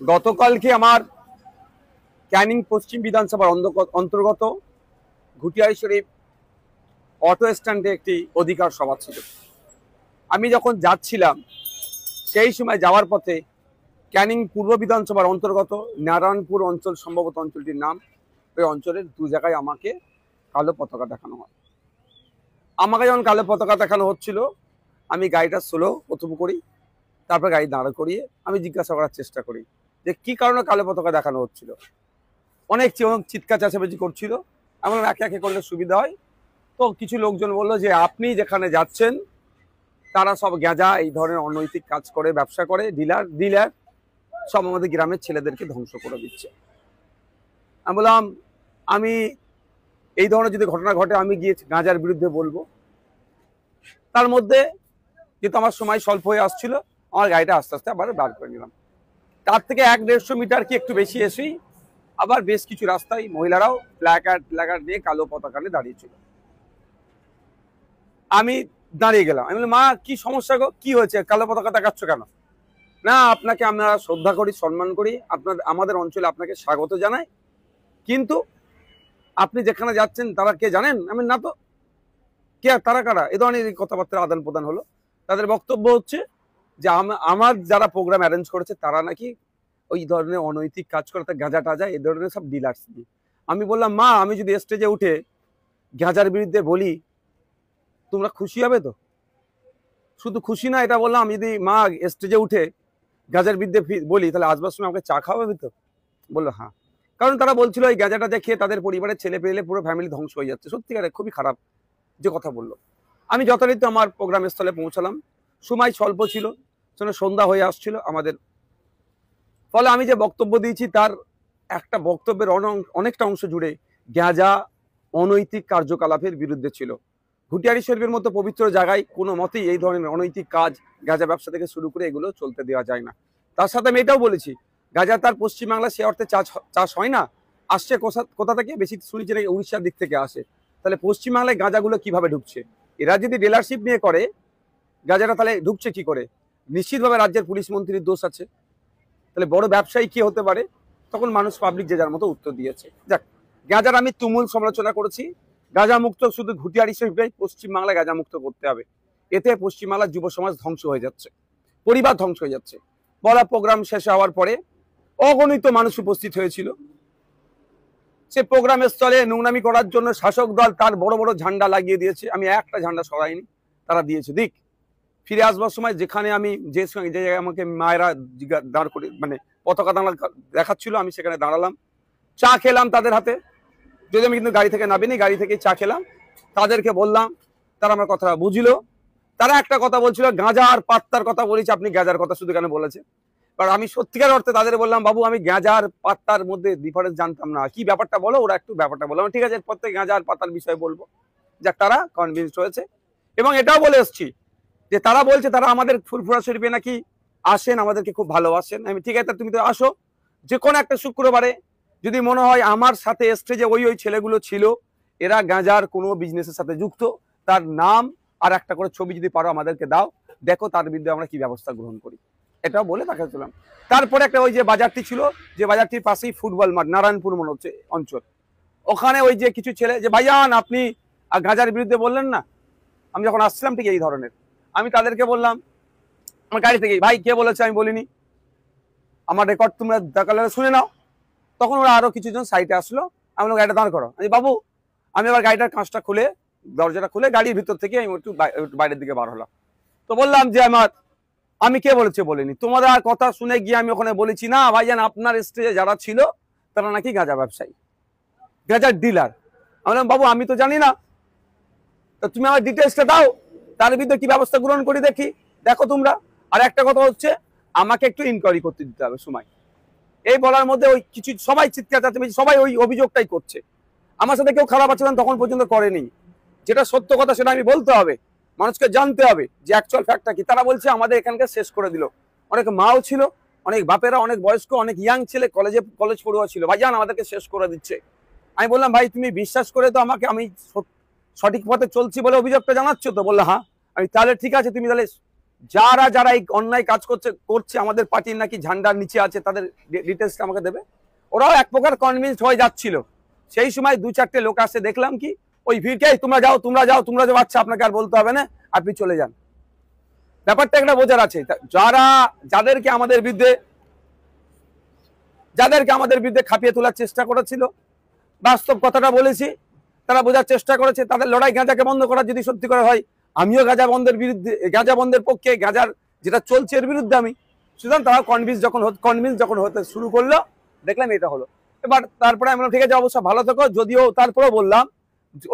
গতকালকে আমার ক্যানিং পশ্চিম বিধানসভার অন্তর্গত ঘুটিয়ারি শরীফ অটো স্ট্যান্ডে একটি অধিকার সভা ছিল। আমি যখন যাচ্ছিলাম সেই সময় যাওয়ার পথে ক্যানিং পূর্ব বিধানসভার অন্তর্গত নারায়ণপুর অঞ্চল, সম্ভবত অঞ্চলটির নাম, ওই অঞ্চলের দু জায়গায় আমাকে কালো পতাকা দেখানো হয়। আমাকে যখন কালো পতাকা দেখানো হচ্ছিল, আমি গাড়িটা স্লো প্রথম করি, তারপর গাড়ি দাঁড় করিয়ে আমি জিজ্ঞাসা করার চেষ্টা করি যে কি কারণে কালো পতাকা দেখানো হচ্ছিল। অনেক চিৎকার চেঁচামেচি করছিল। এমন একে একে করলে সুবিধা হয়। তো কিছু লোকজন বললো যে আপনি যেখানে যাচ্ছেন তারা সব গেঁজা, এই ধরনের অনৈতিক কাজ করে, ব্যবসা করে, ডিলার সব আমাদের গ্রামের ছেলেদেরকে ধ্বংস করে দিচ্ছে। আমি বললাম আমি এই ধরনের যদি ঘটনা ঘটে আমি গিয়ে গাঁজার বিরুদ্ধে বলবো। তার মধ্যে যেহেতু আমার সময় স্বল্প হয়ে আসছিল, আমার গাড়িটা আস্তে আস্তে আবার বার করে নিলাম। তার থেকে 1-150 মিটার কি একটু বেশি এসেই আবার বেশ কিছু রাস্তায় মহিলারাও প্ল্যাকার্ড নিয়ে কালো পতাকা নিয়ে দাঁড়িয়েছিল। আমি দাঁড়িয়ে গেলাম। আমি বললাম, মা কি সমস্যা গো, কি হয়েছে, কালো পতাকা দেখাচ্ছ কেন? না, আপনাকে আমরা শ্রদ্ধা করি, সম্মান করি, আমাদের অঞ্চলে আপনাকে স্বাগত জানাই, কিন্তু আপনি যেখানে যাচ্ছেন তারা কে জানেন? আমি না তো, কে, তারা কারা? এ ধরনের কথাবার্তার আদান প্রদান হলো। তাদের বক্তব্য হচ্ছে যে আমার যারা প্রোগ্রাম অ্যারেঞ্জ করেছে তারা নাকি ওই ধরনের অনৈতিক কাজ করে, গাঁজা টাজা এই ধরনের সব ডিলার্স দিয়ে। আমি বললাম, মা আমি যদি স্টেজে উঠে গাঁজার বিরুদ্ধে বলি তোমরা খুশি হবে তো? শুধু খুশি না, এটা বললাম, আমি যদি মা স্টেজে উঠে গাঁজার বিরুদ্ধে বলি তাহলে আসবার সময় আমাকে চা খাওয়াবে তো? বললো হ্যাঁ। কারণ তারা বলছিল এই গাঁজাটা খেয়ে তাদের পরিবারের ছেলে পেলে পুরো ফ্যামিলি ধ্বংস হয়ে যাচ্ছে। সত্যিকারে খুবই খারাপ যে কথা বললো। আমি যথারীতি আমার প্রোগ্রাম স্থলে পৌঁছালাম। সময় স্বল্প ছিল, সন্ধ্যা হয়ে আসছিল আমাদের। ফলে আমি যে বক্তব্য দিয়েছি তার একটা বক্তব্যের অনেকটা অংশ জুড়ে গাঁজা, অনৈতিক কার্যকলাপের বিরুদ্ধে ছিল। ঘুটিয়ারি শরীফের মতো পবিত্র জায়গায় কোনো মতেই এই ধরনের অনৈতিক কাজ, গাঁজা ব্যবসা থেকে শুরু করে এগুলো চলতে দেওয়া যায় না। তার সাথে আমি এটাও বলেছি, গাঁজা তার পশ্চিমবাংলা সে অর্থে চাষ হয় না, আসছে কোথা থেকে? বেশি শুনেছি নাকি উড়িষ্যার দিক থেকে আসে। তাহলে পশ্চিমবাংলায় গাঁজাগুলো কিভাবে ঢুকছে? এরা যদি ডিলারশিপ নিয়ে করে গাঁজাটা, তাহলে ঢুকছে কি করে? নিশ্চিতভাবে রাজ্যের পুলিশ মন্ত্রীর দোষ আছে। তাহলে বড় ব্যবসায়ী কি হতে পারে? তখন মানুষ পাবলিক যে যার মতো উত্তর দিয়েছে। যাক, গাঁজার আমি তুমুল সমালোচনা করেছি। গাঁজা মুক্ত শুধু ঘুটিয়ারি শরীফেই পশ্চিমবাংলায় গাঁজা মুক্ত করতে হবে। এতে পশ্চিমবাংলার যুব সমাজ ধ্বংস হয়ে যাচ্ছে, পরিবার ধ্বংস হয়ে যাচ্ছে। বলা প্রোগ্রাম শেষ হওয়ার পরে অগণিত মানুষ উপস্থিত হয়েছিল। সে প্রোগ্রামের স্থলে নোংরামি করার জন্য শাসক দল তার বড় বড় ঝান্ডা লাগিয়ে দিয়েছে। আমি একটা ঝান্ডা সরাইনি, তারা দিয়েছে দিক। ফিরে আসবার সময় যেখানে আমি যে জায়গায় আমাকে মায়েরা দাঁড় করে পতাকা দেখাচ্ছিল, আমি সেখানে দাঁড়ালাম, চা খেলাম তাদের হাতে। যদি আমি কিন্তু গাড়ি থেকে নামিনি, গাড়ি থেকে চা খেলাম, তাদেরকে বললাম, তারা আমার কথাটা বুঝলো। তারা একটা কথা বলছিল, গাঁজা আর পাত্তার কথা বলেছি, আপনি গাঁজার কথা শুধু কেন বলেছে? কারণ আমি সত্যিকার অর্থে তাদের বললাম, বাবু আমি গাঁজা আর পাত্তার মধ্যে ডিফারেন্স জানতাম না, কি ব্যাপারটা বলো। ওরা একটু ব্যাপারটা বললাম, ঠিক আছে এরপর থেকে গাঁজা আর পাত্তার বিষয়ে বলবো। যাক, তারা কনভিন্সড হয়েছে। এবং এটাও বলে এসছি যে তারা বলছে তারা আমাদের ফুরফুরা শরীফে নাকি আসেন, আমাদেরকে খুব ভালোবাসেন। আমি ঠিক আছে, তুমি তো আসো যে কোনো একটা শুক্রবারে। যদি মনে হয় আমার সাথে স্টেজে ওই ছেলেগুলো ছিল, এরা গাঁজার কোনো বিজনেসের সাথে যুক্ত, তার নাম আর একটা করে ছবি যদি পারো আমাদেরকে দাও, দেখো তার বিরুদ্ধে আমরা কি ব্যবস্থা গ্রহণ করি। এটাও বলে তাকে চলাম। তারপরে একটা ওই যে বাজারটি ছিল, যে বাজারটির পাশেই ফুটবল মাঠ, নারায়ণপুর মনে হচ্ছে অঞ্চল, ওখানে ওই যে কিছু ছেলে যে ভাইজান আপনি গাঁজার বিরুদ্ধে বললেন না। আমি যখন আসছিলাম ঠিক এই ধরনের, আমি তাদেরকে বললাম আমার গাড়ি থেকে, ভাই কে বলেছে আমি বলিনি, আমার রেকর্ড তোমরা দেখালে শুনে নাও। তখন ওরা আরো কিছুজন সাইডে আসলো। আমি গাড়িটা দাঁড় করো। বাবু, আমি আবার গাড়িটার কাঁচটা খুলে, দরজাটা খুলে গাড়ির ভিতর থেকে আমি একটু বাইরের দিকে বার হলাম। তো বললাম যে আমি কে বলেছে বলিনি, তোমাদের কথা শুনে গিয়ে আমি ওখানে বলেছি, না ভাইজান আপনার স্টেজে যারা ছিল তারা নাকি গাঁজা ব্যবসায়ী, গাঁজার ডিলার। আমি বললাম, বাবু আমি তো জানি না, তো তুমি আমার ডিটেলসটা দাও, তার বিরুদ্ধে কি ব্যবস্থা গ্রহণ করি দেখি, দেখো তোমরা। আর একটা কথা হচ্ছে, আমাকে একটু ইনকোয়ারি করতে দিতে হবে সময়। এই বলার মধ্যে ওই কিছু সবাই চিৎকার চাচ্ছি, সবাই ওই অভিযোগটাই করছে। আমার সাথে কেউ খারাপ আচরণ তখন পর্যন্ত করেনি। যেটা সত্য কথা সেটা আমি বলতে হবে, মানুষকে জানতে হবে যে অ্যাকচুয়াল ফ্যাক্টটা কি। তারা বলছে আমাদের এখানকার শেষ করে দিল। অনেক মাও ছিল, অনেক বাপেরা, অনেক বয়স্ক, অনেক ইয়াং ছেলে, কলেজ পড়ুয়া ছিল, ভাইজান আমাদেরকে শেষ করে দিচ্ছে। আমি বললাম, ভাই তুমি বিশ্বাস করে তো আমাকে আমি সঠিক পথে চলছি বলে অভিযোগটা জানাচ্ছ তো? বললো হ্যাঁ। আমি তাহলে ঠিক আছে, তুমি তাহলে যারা যারা এই অন্যায় কাজ করছে আমাদের পার্টির নাকি ঝান্ডার নিচে আছে, তাদের ডিটেলসটা আমাকে দেবে। ওরাও এক প্রকার কনভিন্স হয়ে যাচ্ছিল। সেই সময় 2-4টে লোক আসে, দেখলাম কি ওই ভিড়কে, তোমরা যাও তোমরা যাও তোমরা যাও, আচ্ছা আপনাকে আর বলতে হবে না, আপনি চলে যান। ব্যাপারটা একটা বোঝার আছে। যাদেরকে আমাদের বিরুদ্ধে খাপিয়ে তোলার চেষ্টা করেছিল, বাস্তব কথাটা বলেছি, তারা বোঝার চেষ্টা করেছে। তাদের লড়াই গাঁজাকে বন্ধ করার যদি সত্যি করে হয়, আমিও গাঁজা বন্ধের পক্ষে, গাঁজার যেটা চলছে এর বিরুদ্ধে আমি। সুতরাং তারা কনভিন্স যখন হতে শুরু করলো, দেখলাম এটা হলো। এবার তারপরে আমি ঠিক আছে অবশ্য ভালো থাকো, যদিও তারপরে বললাম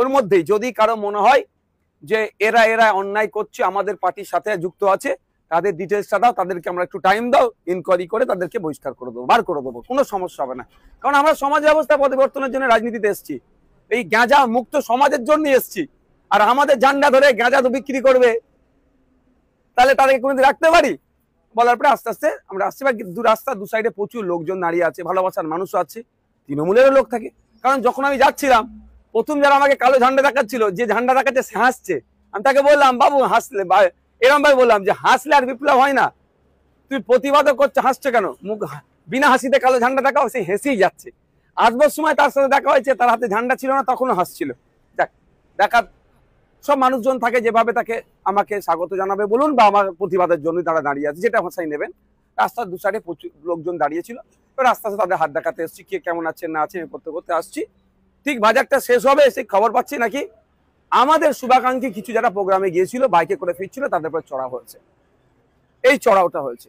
ওর মধ্যেই যদি কারো মনে হয় যে এরা অন্যায় করছে, আমাদের পার্টির সাথে যুক্ত আছে, তাদের ডিটেলসটা দাও, তাদেরকে আমরা একটু টাইম দাও, ইনকোয়ারি করে তাদেরকে বহিষ্কার করে দেবো, বার করে দেবো, কোনো সমস্যা হবে না। কারণ আমরা সমাজ ব্যবস্থা পরিবর্তনের জন্য রাজনীতিতে এসেছি, এই গাঁজা মুক্ত সমাজের জন্য এসেছি। আর আমাদের ঝান্ডা ধরে গাঁজা তো বিক্রি করবে, তাহলে তাদেরকে কোনোদিন রাখতে পারি? বলার পরে আস্তে আস্তে আমরা আসছি। রাস্তা দু সাইডে প্রচুর লোকজন দাঁড়িয়ে আছে, ভালোবাসার মানুষও আছে, তৃণমূলেরও লোক থাকে। কারণ যখন আমি যাচ্ছিলাম, প্রথম যারা আমাকে কালো ঝান্ডা দেখাচ্ছিল, যে ঝান্ডা দেখাচ্ছে সে হাসছে, আমি তাকে বললাম বাবু হাসলে, এরম ভাই বললাম যে হাসলে আর বিপ্লব হয় না, তুই প্রতিবাদও করছে, হাসছে কেন? মুখ বিনা হাসিতে কালো ঝান্ডা দেখাও, সে হেসেই যাচ্ছে। আসবার সময় তার সাথে দেখা হয়েছে, তার হাতে ঝান্ডা ছিল না, তখনও হাসছিল। দেখা সব মানুষজন থাকে যেভাবে, তাকে আমাকে স্বাগত জানাবে বলুন, বা আমার প্রতিবাদের জন্য তারা দাঁড়িয়ে আছে, যেটা ভাষাই নেবেন। রাস্তার দু সাইডে প্রচুর লোকজন দাঁড়িয়েছিল। এবার আস্তে আস্তে তাদের হাত দেখাতে এসছি, কে কেমন আছে না আছে করতে করতে আসছি। ঠিক বাজারটা শেষ হবে, সেই খবর পাচ্ছি নাকি আমাদের শুভাকাঙ্ক্ষী কিছু যারা প্রোগ্রামে গিয়েছিল, বাইকে করে ফিরছিল, তাদের উপর চড়া হয়েছে। এই চড়াওটা হয়েছে,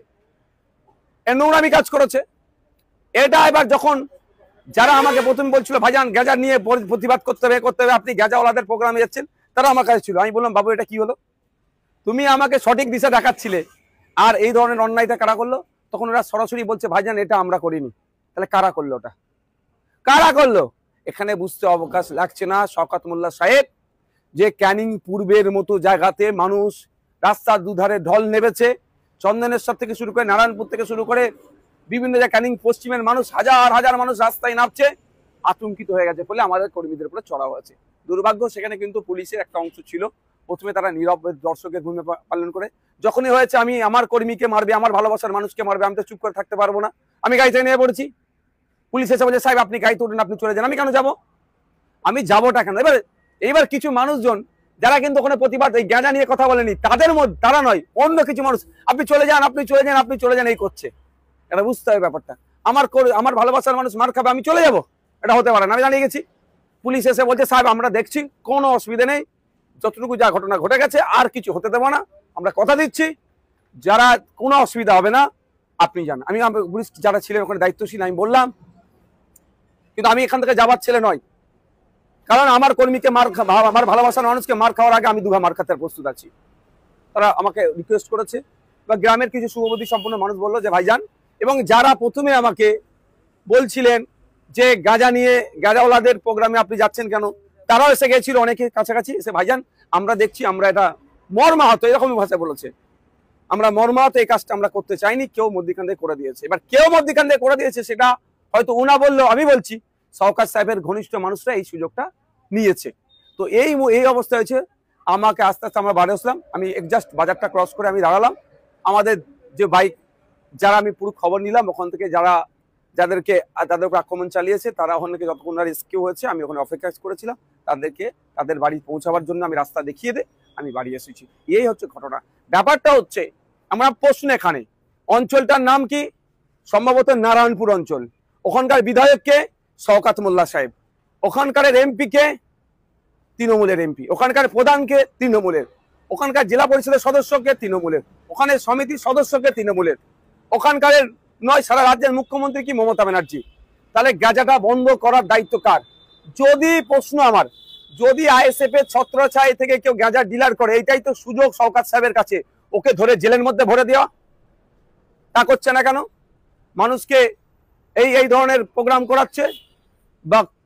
নোংরামি কাজ করেছে। এটা এবার যখন যারা আমাকে প্রথম বলছিল ভাইজান গাঁজা নিয়ে প্রতিবাদ করতে হবে, আপনি গাঁজাওয়ালাদের প্রোগ্রামে যাচ্ছেন, তারা আমার কাছে ছিল। আমি বললাম বাবু এটা কি হলো? তুমি আমাকে সঠিক দিশা দেখাচ্ছিলে, আর এই ধরনের অন্যায়টা কারা করলো? তখন ওরা সরাসরি বলছে ভাইজান এটা আমরা করিনি। তাহলে কারা করলো? ওটা কারা করলো? এখানে বুঝতে অবকাশ লাগছে না শওকত মোল্লা সাহেব, যে ক্যানিং পূর্বের মতো জায়গাতে মানুষ রাস্তার দুধারে ঢল নেমেছে। চন্দনেশ্বর থেকে শুরু করে, নারায়ণপুর থেকে শুরু করে বিভিন্ন জায়গায় ক্যানিং পশ্চিমের মানুষ, হাজার হাজার মানুষ রাস্তায় নামছে, আতঙ্কিত হয়ে গেছে বলে আমাদের কর্মীদের উপরে চড়া হয়েছে। দুর্ভাগ্য, সেখানে কিন্তু পুলিশের একটা অংশ ছিল। প্রথমে তারা নীরব দর্শকের ভূমিকা পালন করে, যখনই হয়েছে আমি আমার কর্মীকে মারবে, আমার ভালোবাসার মানুষকে মারবে, আমি তো চুপ করে থাকতে পারবো না, আমি গাড়িতে নিয়ে পড়েছি। পুলিশ এসে বলছে সাহেব আপনি গাড়িতে উঠুন, আপনি চলে যান। আমি কেন যাবো? আমি যাবোটা কেন? এইবার কিছু মানুষজন যারা কিন্তু ওখানে প্রতিবাদ, এই গাঁজা নিয়ে কথা বলেনি, তাদের মধ্যে, তারা নয়, অন্য কিছু মানুষ আপনি চলে যান, আপনি চলে যান, আপনি চলে যান, এই করছে। এটা বুঝতে হবে ব্যাপারটা। আমার ভালোবাসার মানুষ মার খাবে, আমি চলে যাব? এটা হতে পারে না। আমি দাঁড়িয়ে গেছি, পুলিশ এসে বলছে সাহেব আমরা দেখছি, কোনো অসুবিধা নেই, যতটুকু যা ঘটনা ঘটে গেছে আর কিছু হতে দেবো না, আমরা কথা দিচ্ছি, যারা কোনো অসুবিধা হবে না, আপনি যান। আমি পুলিশ যারা ছিলেন ওখানে দায়িত্বশীল, আমি বললাম, কিন্তু আমি এখান থেকে যাবার ছেলে নয়, কারণ আমার কর্মীকে আমার ভালোবাসার মানুষকে মার খাওয়ার আগে আমি দুঘা মার খাতে প্রস্তুত আছি। তারা আমাকে রিকোয়েস্ট করেছে, বা গ্রামের কিছু শুভবুদ্ধি সম্পন্ন মানুষ বললো যে ভাইজান, এবং যারা প্রথমে আমাকে বলছিলেন যে গাঁজা নিয়ে, গাঁজাওয়ালাদের প্রোগ্রামে আপনি যাচ্ছেন কেন, তারাও এসে গেছিল অনেকে কাছাকাছি, এসে ভাইজান আমরা দেখছি, আমরা এটা মর্মাহত, এরকমই ভাষায় বলেছে, আমরা মর্মাহত, এই কাজটা আমরা করতে চাইনি, কেউ মধ্যিখান থেকে করে দিয়েছে। এবার কেউ মধ্যিখান থেকে করে দিয়েছে সেটা হয়তো উনা বললো, আমি বলছি শওকত সাহেবের ঘনিষ্ঠ মানুষরা এই সুযোগটা নিয়েছে। তো এই অবস্থা হয়েছে। আমাকে আস্তে আস্তে আমরা বাড়ি আসলাম, আমি জাস্ট বাজারটা ক্রস করে আমি দাঁড়ালাম। আমাদের যে বাইক, যারা আমি পুরো খবর নিলাম ওখান থেকে, তাদের উপর আক্রমণ চালিয়েছে, তারা ওখান থেকে যতক্ষণ রেস্কিউ হয়েছে, আমি ওখানে অপেক্ষা করেছিলাম তাদেরকে তাদের বাড়ি পৌঁছাবার জন্য। আমি রাস্তা দেখিয়ে আমি বাড়ি এসেছি। এই হচ্ছে ঘটনা। ব্যাপারটা হচ্ছে, আমরা প্রশ্ন এখানে, অঞ্চলটার নাম কি? সম্ভবত নারায়ণপুর অঞ্চল। ওখানকার বিধায়ককে শওকত মোল্লা সাহেব, ওখানকার এমপি কে তৃণমূলের এমপি, ওখানকার প্রধানকে তৃণমূলের, ওখানকার জেলা পরিষদের সদস্যকে তৃণমূলের, ওখানে সমিতির সদস্যকে তৃণমূলের, ওখানকার নয় সারা রাজ্যের মুখ্যমন্ত্রী কি মমতা ব্যানার্জি। তাহলে গাঁজাটা বন্ধ করার দায়িত্ব কার? যদি প্রশ্ন আমার, যদি আইএসএফ এর ছত্রছায়া থেকে কেউ গাঁজা ডিলার করে, এইটাই তো সুযোগ শওকত সাহেবের কাছে, ওকে ধরে জেলের মধ্যে ভরে দেওয়া। তা করছে না কেন? মানুষকে এই ধরনের প্রোগ্রাম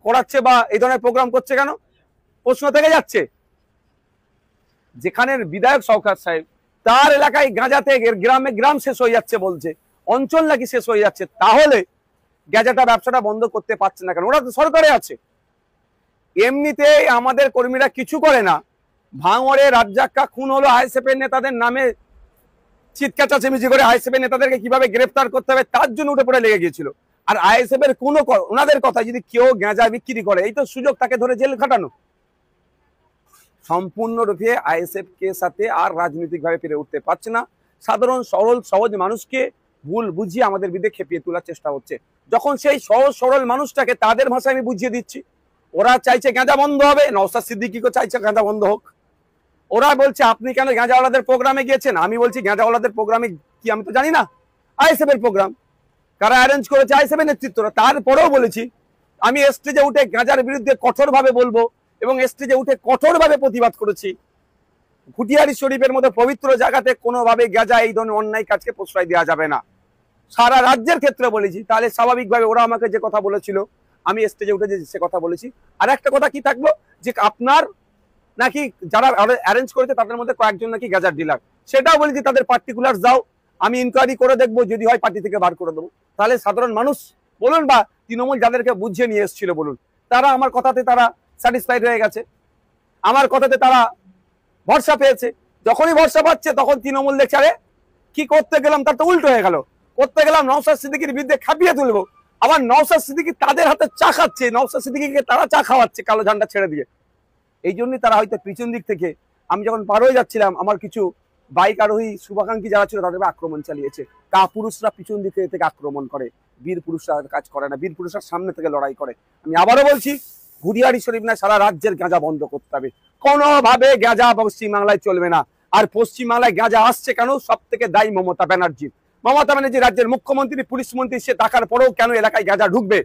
করাচ্ছে বা এই ধরনের প্রোগ্রাম করছে কেন? প্রশ্ন থেকে যাচ্ছে। যেখানের বিধায়ক শওকত সাহেব, তার এলাকায় গাঁজাতে গ্রাম শেষ হয়ে যাচ্ছে বলছে, অঞ্চল নাকি শেষ হয়ে যাচ্ছে, তাহলে গাঁজাটা ব্যবসাটা বন্ধ করতে পারছে না কেন? ওরা তো সরকারে আছে। এমনিতেই আমাদের কর্মীরা কিছু করে না। ভাঙড়ে রাজ্জাক্কা খুন হলো আইএসএফ এর নেতাদের নামে, চিৎকার চেঁচামেচি করে আইএসএফ এর নেতাদেরকে কিভাবে গ্রেফতার করতে হবে তার জন্য উঠে পড়ে লেগে গিয়েছিল। আর আইএসএফ এর কোনো ওনাদের কথা যদি কেউ গাঁজা বিক্রি করে, এই তো সুযোগ তাকে ধরে জেল খাটানো। সম্পূর্ণরূপে আইএসএফ কে সাথে আর রাজনৈতিক ভাবে পেরে উঠতে পারছে না। সাধারণ সরল সহজ মানুষকে ভুল বুঝিয়ে আমাদের বিরুদ্ধে খেপিয়ে তোলার চেষ্টা হচ্ছে। যখন সেই সহজ সরল মানুষটাকে তাদের ভাষায় আমি বুঝিয়ে দিচ্ছি, ওরা চাইছে গাঁজা বন্ধ হবে, নওশাদ সিদ্দিকীও চাইছে গাঁজা বন্ধ হোক। ওরা বলছে আপনি কেন গাঁজাওয়ালাদের প্রোগ্রামে গিয়েছেন? আমি বলছি গাঁজাওয়ালাদের প্রোগ্রামে কি আমি তো জানি না? আইএসএফ এর প্রোগ্রাম, কারা অ্যারেঞ্জ করেছে? আইএসএফ এর নেতৃত্বরা। তারপরেও বলেছি আমি স্টেজে উঠে গাঁজার বিরুদ্ধে কঠোরভাবে বলবো এবং স্টেজে উঠে কঠোরভাবে প্রতিবাদ করেছি। ঘুটিয়ারি শরীফের মতো পবিত্র জায়গাতে কোনোভাবে গাঁজা এই ধরনের অন্যায় কাজকে প্রশ্রয় দেওয়া যাবে না। সারা রাজ্যের ক্ষেত্রে বলেছি। তাহলে স্বাভাবিকভাবে ওরা আমাকে যে কথা বলেছিল আমি স্টেজে উঠে যে সে কথা বলেছি। আর একটা কথা কি থাকলো যে আপনার নাকি যারা অ্যারেঞ্জ করেছে তাদের মধ্যে কয়েকজন নাকি গাঁজার ডিলার, সেটাও বলেছি তাদের পার্টিকুলার যাও, আমি ইনকোয়ারি করে দেখবো, যদি হয় পার্টি থেকে বার করে দেবো। তাহলে সাধারণ মানুষ বলুন বা তৃণমূল যাদেরকে বুঝিয়ে নিয়ে এসেছিল বলুন, তারা আমার কথাতে তারা স্যাটিসফাইড হয়ে গেছে, আমার কথাতে তারা ভরসা পেয়েছে। যখনই ভরসা পাচ্ছে তখন তৃণমূল দেখছে আরে কি করতে গেলাম তার তো উল্টো হয়ে গেল, করতে গেলাম নওশাদ সিদ্দিকীর বিরুদ্ধে খাপিয়ে তুলবো, আবার নওশাদ সিদ্দিকী তাদের হাতে চা খাচ্ছে, নওশাদ সিদ্দিকীকে তারা চা খাওয়াচ্ছে কালো ঝান্ডা ছেড়ে দিয়ে। এই জন্যই তারা হয়তো পিছন দিক থেকে, আমি যখন পার হয়ে যাচ্ছিলাম আমার কিছু বাইক আরোহী শুভাকাঙ্ক্ষী যারা ছিল তাদের আক্রমণ চালিয়েছে। কাপুরুষরা পিছন দিক থেকে আক্রমণ করে, বীর পুরুষরা কাজ করে না, বীর পুরুষরা সামনে থেকে লড়াই করে। আমি আবারও বলছি ঘুরিয়ারি শরীফ না, সারা রাজ্যের গাঁজা বন্ধ করতে হবে। কোনোভাবে গাঁজা পশ্চিমবাংলায় চলবে না। আর পশ্চিমবাংলায় গাঁজা আসছে কেন? সব থেকে দায়ী মমতা ব্যানার্জি। মমতা ব্যানার্জি রাজ্যের মুখ্যমন্ত্রী, পুলিশ মন্ত্রী, সে টাকার পরেও কেন এলাকায় গাঁজা ঢুকবে?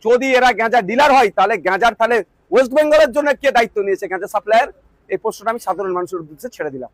যদি এরা গাঁজা ডিলার হয় তাহলে গাঁজার তাহলে ওয়েস্ট বেঙ্গলের জন্য কে দায়িত্ব নিয়েছে গাঁজা সাপ্লাইয়ের? এই প্রশ্নটা আমি সাধারণ মানুষের উদ্দেশ্যে ছেড়ে দিলাম।